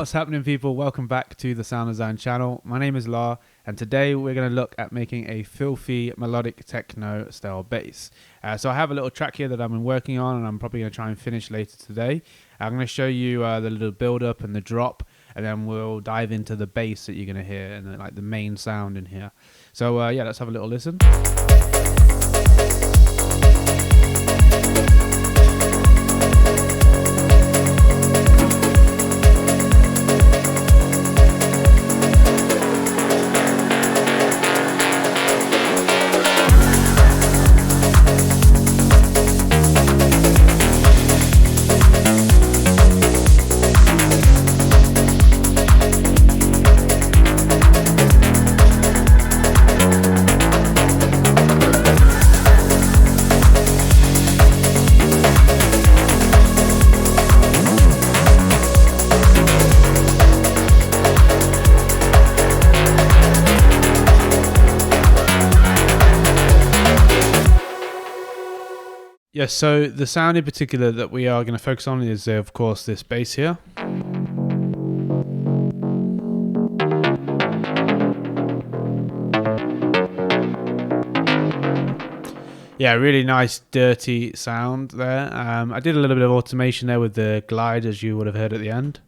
What's happening, people? Welcome back to the Sound Design channel. My name is La, and today we're going to look at making a filthy melodic techno style bass. So I have a little track here that I've been working on, and I'm probably going to try and finish later today. I'm going to show you the little build up and the drop, and then we'll dive into the bass that you're going to hear and like the main sound in here. So yeah, let's have a little listen. Yes, so the sound in particular that we are going to focus on is, of course, this bass here. Yeah, really nice, dirty sound there. I did a little bit of automation there with the glide, as you would have heard at the end.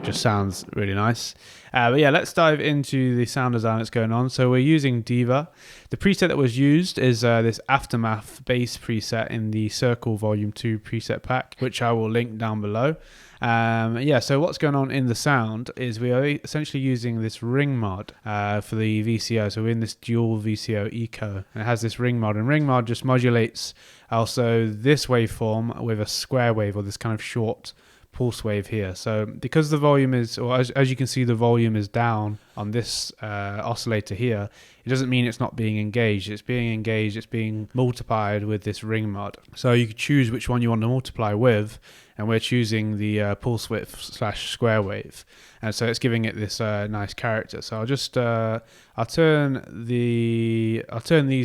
Just sounds really nice. But yeah, let's dive into the sound design that's going on. So we're using DIVA. The preset that was used is this Aftermath bass preset in the Circle Volume 2 preset pack, which I will link down below. Yeah, so what's going on in the sound is we are essentially using this ring mod for the VCO. So we're in this dual VCO eco, and it has this ring mod, and ring mod just modulates also this waveform with a square wave, or this kind of short pulse wave here. So because the volume is, or as you can see, the volume is down on this oscillator here, it doesn't mean it's not being engaged. It's being engaged, it's being multiplied with this ring mod. So you can choose which one you want to multiply with, and we're choosing the pulse width / square wave, and so it's giving it this nice character. So I'll just I'll turn these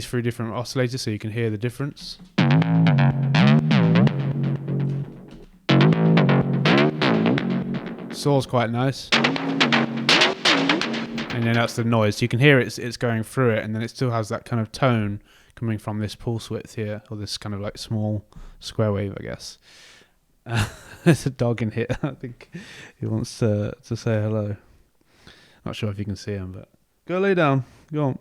through different oscillators so you can hear the difference. Saw's quite nice, and then that's the noise. So you can hear it's going through it, and then it still has that kind of tone coming from this pulse width here, or this kind of like small square wave, I guess. There's a dog in here. I think he wants to say hello. Not sure if you can see him, but go lay down. Go on.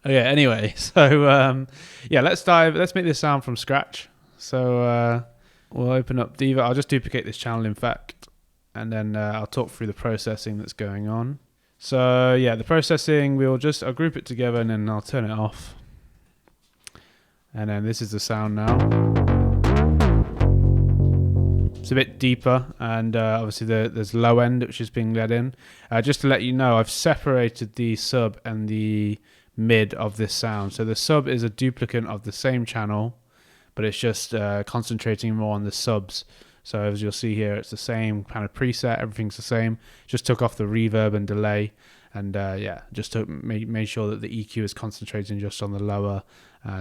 Okay. Anyway, so yeah, let's make this sound from scratch. So we'll open up DIVA. I'll just duplicate this channel, in fact. And then I'll talk through the processing that's going on. So yeah, the processing, I'll group it together, and then I'll turn it off. And then this is the sound now. It's a bit deeper, and obviously there's low end, which is being led in. Just to let you know, I've separated the sub and the mid of this sound. So the sub is a duplicate of the same channel, but it's just concentrating more on the subs. So as you'll see here, it's the same kind of preset, everything's the same. Just took off the reverb and delay, and yeah, just made sure that the EQ is concentrating just on the lower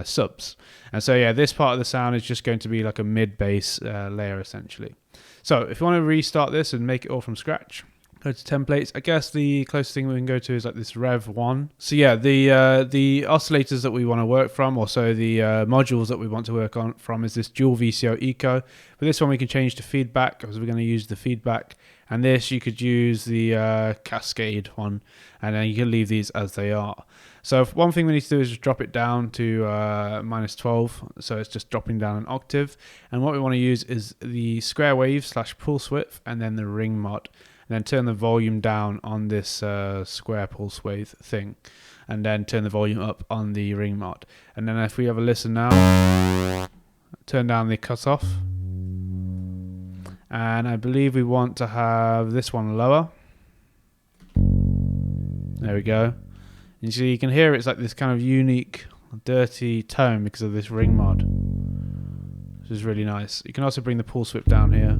subs. And so yeah, this part of the sound is just going to be like a mid bass layer essentially. So if you want to restart this and make it all from scratch, go to templates. I guess the closest thing we can go to is like this Rev 1. So yeah, the oscillators that we want to work from, also the modules that we want to work on from, is this dual VCO eco. But this one we can change to feedback, because we're going to use the feedback. And this, you could use the Cascade one, and then you can leave these as they are. So one thing we need to do is just drop it down to -12, so it's just dropping down an octave. And what we want to use is the square wave / pulse width, and then the ring mod. And then turn the volume down on this square pulse wave thing, and then turn the volume up on the ring mod. And then if we have a listen now, turn down the cutoff. And I believe we want to have this one lower. There we go. And so you can hear it's like this kind of unique, dirty tone because of this ring mod, which is really nice. You can also bring the pulse width down here.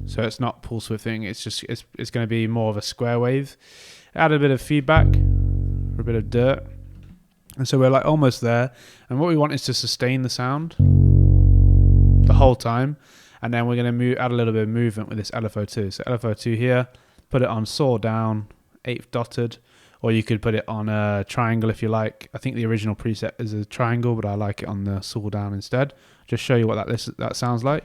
So it's not pulse widthing, it's going to be more of a square wave. Add a bit of feedback, or a bit of dirt. And so we're like almost there. And what we want is to sustain the sound the whole time. And then we're going to add a little bit of movement with this LFO2. So LFO2 here, put it on saw down, 8th dotted, or you could put it on a triangle if you like. I think the original preset is a triangle, but I like it on the saw down instead. Just show you what that sounds like.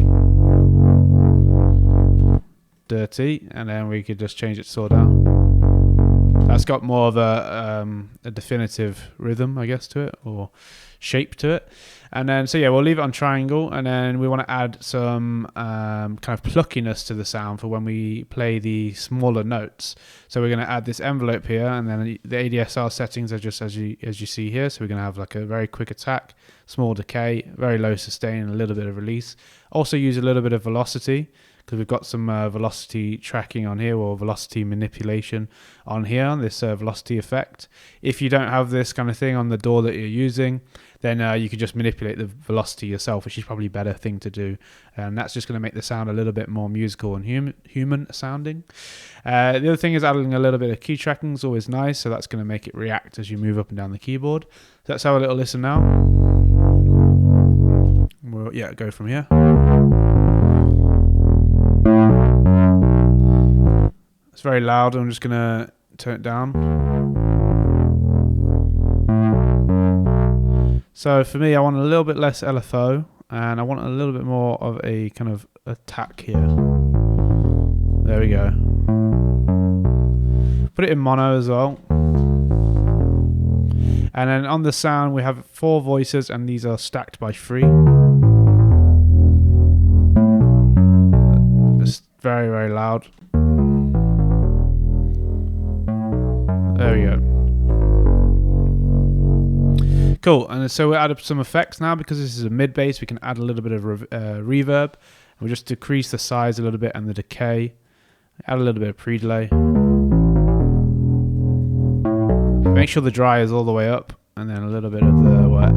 Dirty, and then we could just change it to saw down. That's got more of a definitive rhythm, I guess, to it, or shape to it. And then, so yeah, we'll leave it on triangle, and then we want to add some kind of pluckiness to the sound for when we play the smaller notes. So we're going to add this envelope here, and then the ADSR settings are just as you see here. So we're going to have like a very quick attack, small decay, very low sustain, and a little bit of release. Also use a little bit of velocity, because we've got some velocity tracking on here, or velocity manipulation on here, this velocity effect. If you don't have this kind of thing on the DAW that you're using, then you could just manipulate the velocity yourself, which is probably a better thing to do. And that's just going to make the sound a little bit more musical and human sounding. The other thing is adding a little bit of key tracking is always nice, so that's going to make it react as you move up and down the keyboard. So let's have a little listen now. We'll, yeah, go from here. It's very loud. I'm just going to turn it down. So for me, I want a little bit less LFO, and I want a little bit more of a kind of attack here. There we go. Put it in mono as well. And then on the sound, we have 4 voices, and these are stacked by 3. It's very, very loud. There we go. Cool, and so we'll add up some effects now. Because this is a mid bass, we can add a little bit of reverb. We'll just decrease the size a little bit and the decay. Add a little bit of pre-delay. Make sure the dry is all the way up, and then a little bit of the wet.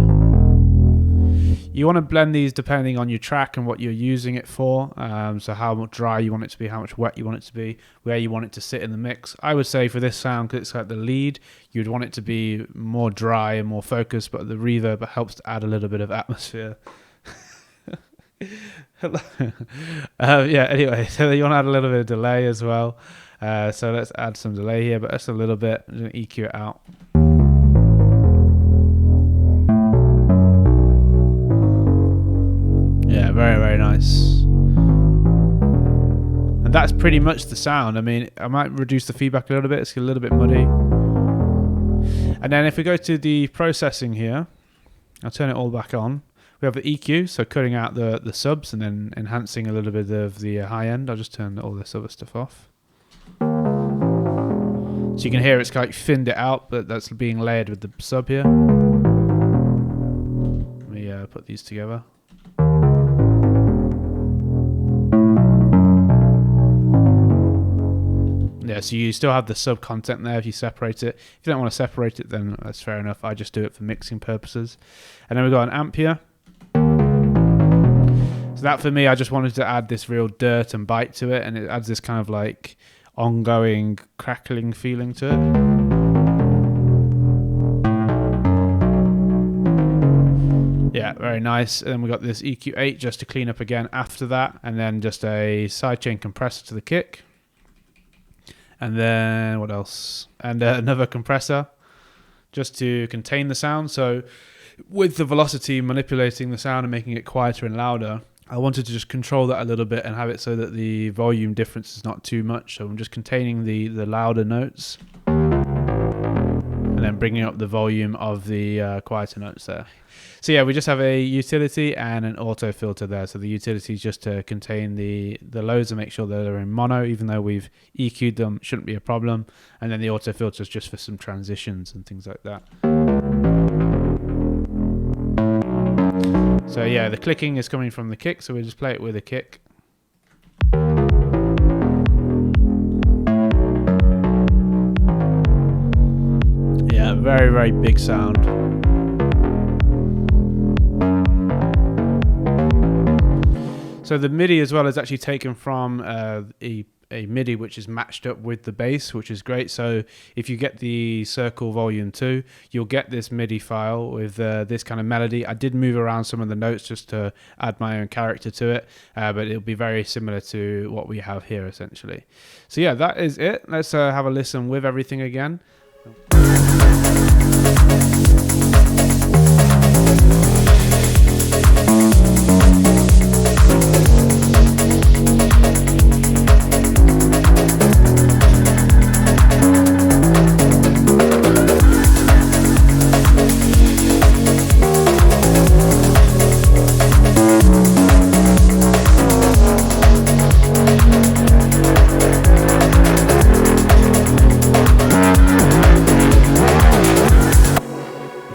You want to blend these depending on your track and what you're using it for. So how much dry you want it to be, how much wet you want it to be, where you want it to sit in the mix. I would say for this sound, because it's like the lead, you'd want it to be more dry and more focused, but the reverb helps to add a little bit of atmosphere. Yeah, anyway, so you want to add a little bit of delay as well. So let's add some delay here, but that's a little bit. I'm going to EQ it out. Yeah, very, very nice. And that's pretty much the sound. I mean, I might reduce the feedback a little bit. It's a little bit muddy. And then if we go to the processing here, I'll turn it all back on. We have the EQ, so cutting out the subs and then enhancing a little bit of the high end. I'll just turn all this other stuff off. So you can hear it's like thinned it out, but that's being layered with the sub here. Let me put these together. Yeah, so you still have the sub content there if you separate it. If you don't want to separate it, then that's fair enough. I just do it for mixing purposes. And then we've got an amp here. So that for me, I just wanted to add this real dirt and bite to it, and it adds this kind of like ongoing crackling feeling to it. Yeah, very nice. And then we've got this EQ8 just to clean up again after that, and then just a sidechain compressor to the kick. And then what else? And another compressor just to contain the sound. So with the velocity manipulating the sound and making it quieter and louder, I wanted to just control that a little bit and have it so that the volume difference is not too much. So I'm just containing the louder notes and then bringing up the volume of the quieter notes there. So yeah, we just have a utility and an auto filter there. So the utility is just to contain the lows and make sure that they're in mono, even though we've EQ'd them, shouldn't be a problem. And then the auto filter is just for some transitions and things like that. So yeah, the clicking is coming from the kick, so we'll just play it with a kick. Yeah, very, very big sound. So the MIDI as well is actually taken from a a MIDI which is matched up with the bass, which is great. So if you get the Circle Volume 2, you'll get this MIDI file with this kind of melody. I did move around some of the notes just to add my own character to it, but it'll be very similar to what we have here essentially. So yeah, that is it. Let's have a listen with everything again.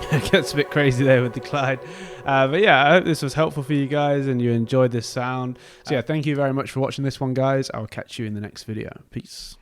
It gets a bit crazy there with the Clyde, but yeah, I hope this was helpful for you guys and you enjoyed this sound. So yeah, thank you very much for watching this one, guys. I'll catch you in the next video. Peace.